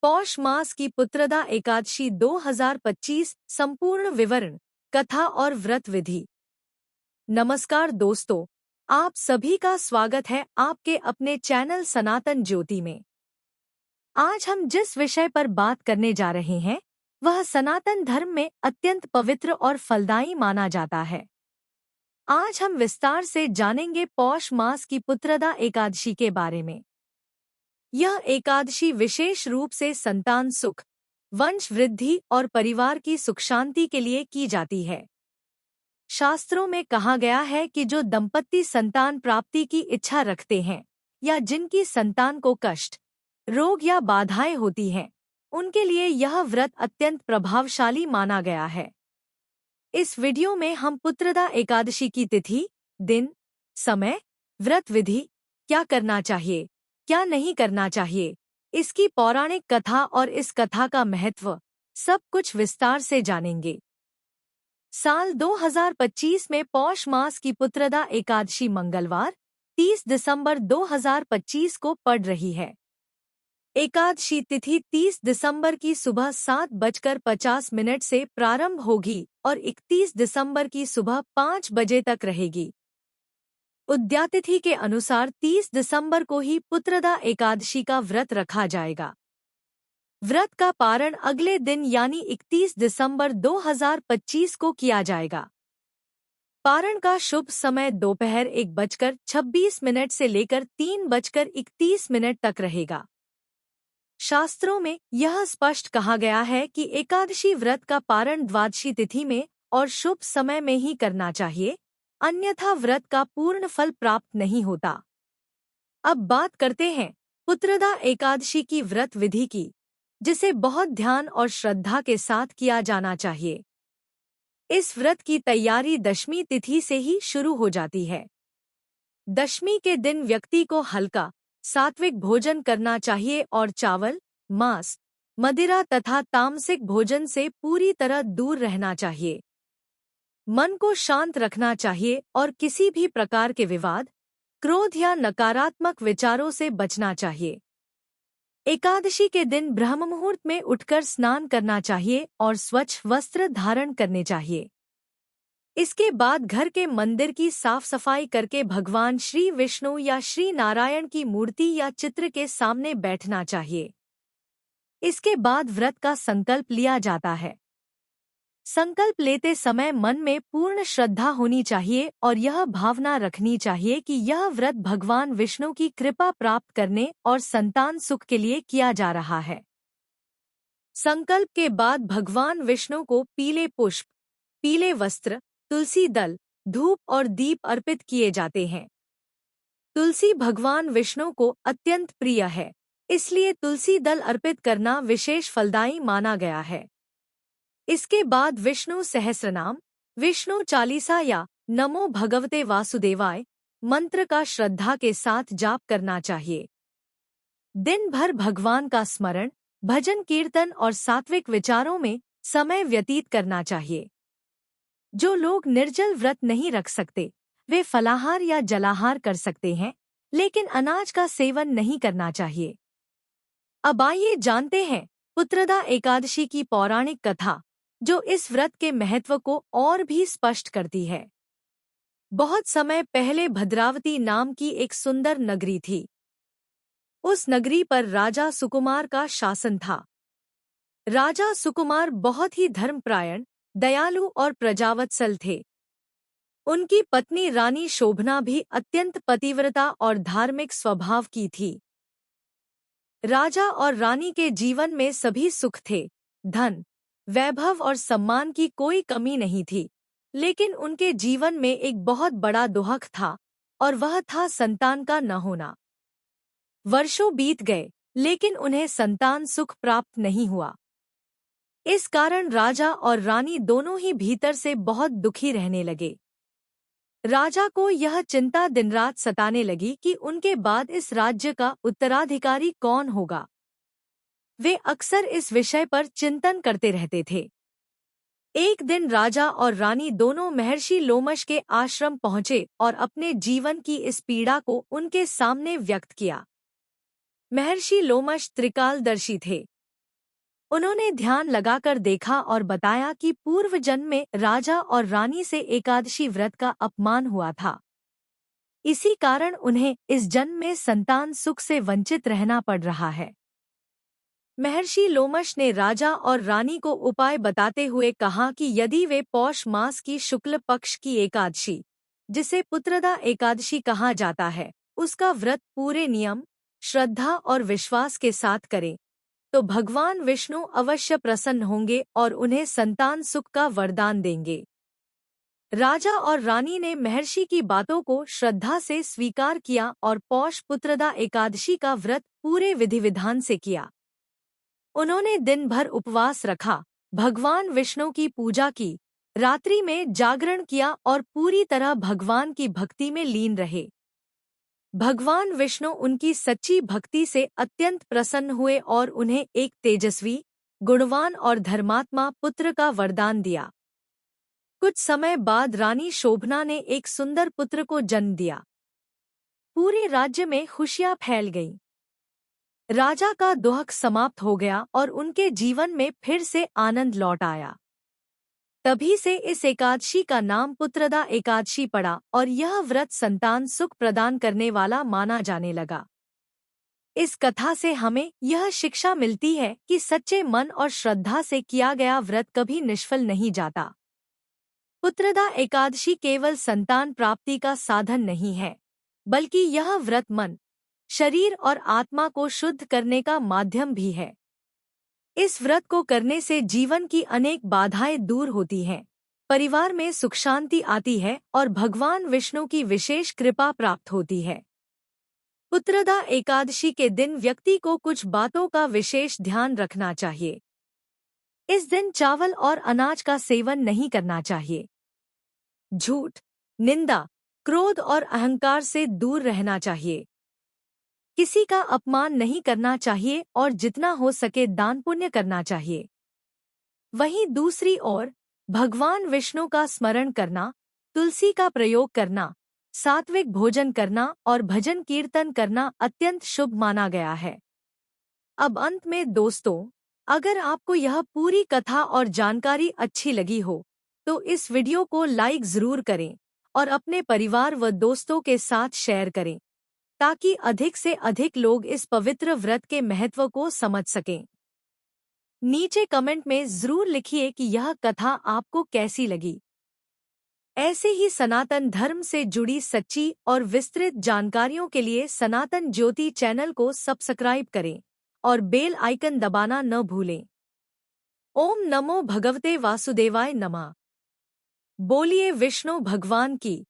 पौष मास की पुत्रदा एकादशी 2025 संपूर्ण विवरण, कथा और व्रत विधि। नमस्कार दोस्तों, आप सभी का स्वागत है आपके अपने चैनल सनातन ज्योति में। आज हम जिस विषय पर बात करने जा रहे हैं वह सनातन धर्म में अत्यंत पवित्र और फलदायी माना जाता है। आज हम विस्तार से जानेंगे पौष मास की पुत्रदा एकादशी के बारे में। यह एकादशी विशेष रूप से संतान सुख, वंश वृद्धि और परिवार की सुख शांति के लिए की जाती है। शास्त्रों में कहा गया है कि जो दंपति संतान प्राप्ति की इच्छा रखते हैं या जिनकी संतान को कष्ट, रोग या बाधाएं होती हैं, उनके लिए यह व्रत अत्यंत प्रभावशाली माना गया है। इस वीडियो में हम पुत्रदा एकादशी की तिथि, दिन, समय, व्रत विधि, क्या करना चाहिए, क्या नहीं करना चाहिए, इसकी पौराणिक कथा और इस कथा का महत्व, सब कुछ विस्तार से जानेंगे। साल 2025 में पौष मास की पुत्रदा एकादशी मंगलवार 30 दिसंबर 2025 को पड़ रही है। एकादशी तिथि 30 दिसंबर की सुबह 7:50 से प्रारंभ होगी और 31 दिसंबर की सुबह 5 बजे तक रहेगी। उद्यातिथि के अनुसार 30 दिसंबर को ही पुत्रदा एकादशी का व्रत रखा जाएगा। व्रत का पारण अगले दिन यानी 31 दिसंबर 2025 को किया जाएगा। पारण का शुभ समय दोपहर 1:26 से लेकर 3:31 तक रहेगा। शास्त्रों में यह स्पष्ट कहा गया है कि एकादशी व्रत का पारण द्वादशी तिथि में और शुभ समय में ही करना चाहिए, अन्यथा व्रत का पूर्ण फल प्राप्त नहीं होता। अब बात करते हैं पुत्रदा एकादशी की व्रत विधि की, जिसे बहुत ध्यान और श्रद्धा के साथ किया जाना चाहिए। इस व्रत की तैयारी दशमी तिथि से ही शुरू हो जाती है। दशमी के दिन व्यक्ति को हल्का, सात्विक भोजन करना चाहिए और चावल, मांस, मदिरा तथा तामसिक भोजन से पूरी तरह दूर रहना चाहिए। मन को शांत रखना चाहिए और किसी भी प्रकार के विवाद, क्रोध या नकारात्मक विचारों से बचना चाहिए। एकादशी के दिन ब्रह्म मुहूर्त में उठकर स्नान करना चाहिए और स्वच्छ वस्त्र धारण करने चाहिए। इसके बाद घर के मंदिर की साफ सफाई करके भगवान श्री विष्णु या श्री नारायण की मूर्ति या चित्र के सामने बैठना चाहिए। इसके बाद व्रत का संकल्प लिया जाता है। संकल्प लेते समय मन में पूर्ण श्रद्धा होनी चाहिए और यह भावना रखनी चाहिए कि यह व्रत भगवान विष्णु की कृपा प्राप्त करने और संतान सुख के लिए किया जा रहा है। संकल्प के बाद भगवान विष्णु को पीले पुष्प, पीले वस्त्र, तुलसी दल, धूप और दीप अर्पित किए जाते हैं। तुलसी भगवान विष्णु को अत्यंत प्रिय है, इसलिए तुलसी दल अर्पित करना विशेष फलदायी माना गया है। इसके बाद विष्णु सहस्रनाम, विष्णु चालीसा या नमो भगवते वासुदेवाय मंत्र का श्रद्धा के साथ जाप करना चाहिए। दिन भर भगवान का स्मरण, भजन कीर्तन और सात्विक विचारों में समय व्यतीत करना चाहिए। जो लोग निर्जल व्रत नहीं रख सकते, वे फलाहार या जलाहार कर सकते हैं, लेकिन अनाज का सेवन नहीं करना चाहिए। अब आइए जानते हैं पुत्रदा एकादशी की पौराणिक कथा, जो इस व्रत के महत्व को और भी स्पष्ट करती है। बहुत समय पहले भद्रावती नाम की एक सुंदर नगरी थी। उस नगरी पर राजा सुकुमार का शासन था। राजा सुकुमार बहुत ही धर्मपरायण, दयालु और प्रजावत्सल थे। उनकी पत्नी रानी शोभना भी अत्यंत पतिव्रता और धार्मिक स्वभाव की थी। राजा और रानी के जीवन में सभी सुख थे, धन, वैभव और सम्मान की कोई कमी नहीं थी, लेकिन उनके जीवन में एक बहुत बड़ा दुख था और वह था संतान का न होना। वर्षों बीत गए, लेकिन उन्हें संतान सुख प्राप्त नहीं हुआ। इस कारण राजा और रानी दोनों ही भीतर से बहुत दुखी रहने लगे। राजा को यह चिंता दिन रात सताने लगी कि उनके बाद इस राज्य का उत्तराधिकारी कौन होगा। वे अक्सर इस विषय पर चिंतन करते रहते थे। एक दिन राजा और रानी दोनों महर्षि लोमश के आश्रम पहुंचे और अपने जीवन की इस पीड़ा को उनके सामने व्यक्त किया। महर्षि लोमश त्रिकालदर्शी थे। उन्होंने ध्यान लगाकर देखा और बताया कि पूर्व जन्म में राजा और रानी से एकादशी व्रत का अपमान हुआ था। इसी कारण उन्हें इस जन्म में संतान सुख से वंचित रहना पड़ रहा है। महर्षि लोमश ने राजा और रानी को उपाय बताते हुए कहा कि यदि वे पौष मास की शुक्ल पक्ष की एकादशी, जिसे पुत्रदा एकादशी कहा जाता है, उसका व्रत पूरे नियम, श्रद्धा और विश्वास के साथ करें, तो भगवान विष्णु अवश्य प्रसन्न होंगे और उन्हें संतान सुख का वरदान देंगे। राजा और रानी ने महर्षि की बातों को श्रद्धा से स्वीकार किया और पौष पुत्रदा एकादशी का व्रत पूरे विधि विधान से किया। उन्होंने दिन भर उपवास रखा, भगवान विष्णु की पूजा की, रात्रि में जागरण किया और पूरी तरह भगवान की भक्ति में लीन रहे। भगवान विष्णु उनकी सच्ची भक्ति से अत्यंत प्रसन्न हुए और उन्हें एक तेजस्वी, गुणवान और धर्मात्मा पुत्र का वरदान दिया। कुछ समय बाद रानी शोभना ने एक सुंदर पुत्र को जन्म दिया। पूरे राज्य में खुशियां फैल गईं। राजा का दुख समाप्त हो गया और उनके जीवन में फिर से आनंद लौट आया। तभी से इस एकादशी का नाम पुत्रदा एकादशी पड़ा और यह व्रत संतान सुख प्रदान करने वाला माना जाने लगा। इस कथा से हमें यह शिक्षा मिलती है कि सच्चे मन और श्रद्धा से किया गया व्रत कभी निष्फल नहीं जाता। पुत्रदा एकादशी केवल संतान प्राप्ति का साधन नहीं है, बल्कि यह व्रत मन, शरीर और आत्मा को शुद्ध करने का माध्यम भी है। इस व्रत को करने से जीवन की अनेक बाधाएं दूर होती हैं, परिवार में सुख शांति आती है और भगवान विष्णु की विशेष कृपा प्राप्त होती है। पुत्रदा एकादशी के दिन व्यक्ति को कुछ बातों का विशेष ध्यान रखना चाहिए। इस दिन चावल और अनाज का सेवन नहीं करना चाहिए। झूठ, निंदा, क्रोध और अहंकार से दूर रहना चाहिए। किसी का अपमान नहीं करना चाहिए और जितना हो सके दान पुण्य करना चाहिए। वहीं दूसरी ओर भगवान विष्णु का स्मरण करना, तुलसी का प्रयोग करना, सात्विक भोजन करना और भजन कीर्तन करना अत्यंत शुभ माना गया है। अब अंत में दोस्तों, अगर आपको यह पूरी कथा और जानकारी अच्छी लगी हो, तो इस वीडियो को लाइक जरूर करें और अपने परिवार व दोस्तों के साथ शेयर करें, ताकि अधिक से अधिक लोग इस पवित्र व्रत के महत्व को समझ सकें। नीचे कमेंट में जरूर लिखिए कि यह कथा आपको कैसी लगी। ऐसे ही सनातन धर्म से जुड़ी सच्ची और विस्तृत जानकारियों के लिए सनातन ज्योति चैनल को सब्सक्राइब करें और बेल आइकन दबाना न भूलें। ओम नमो भगवते वासुदेवाय नमः। बोलिए विष्णु भगवान की।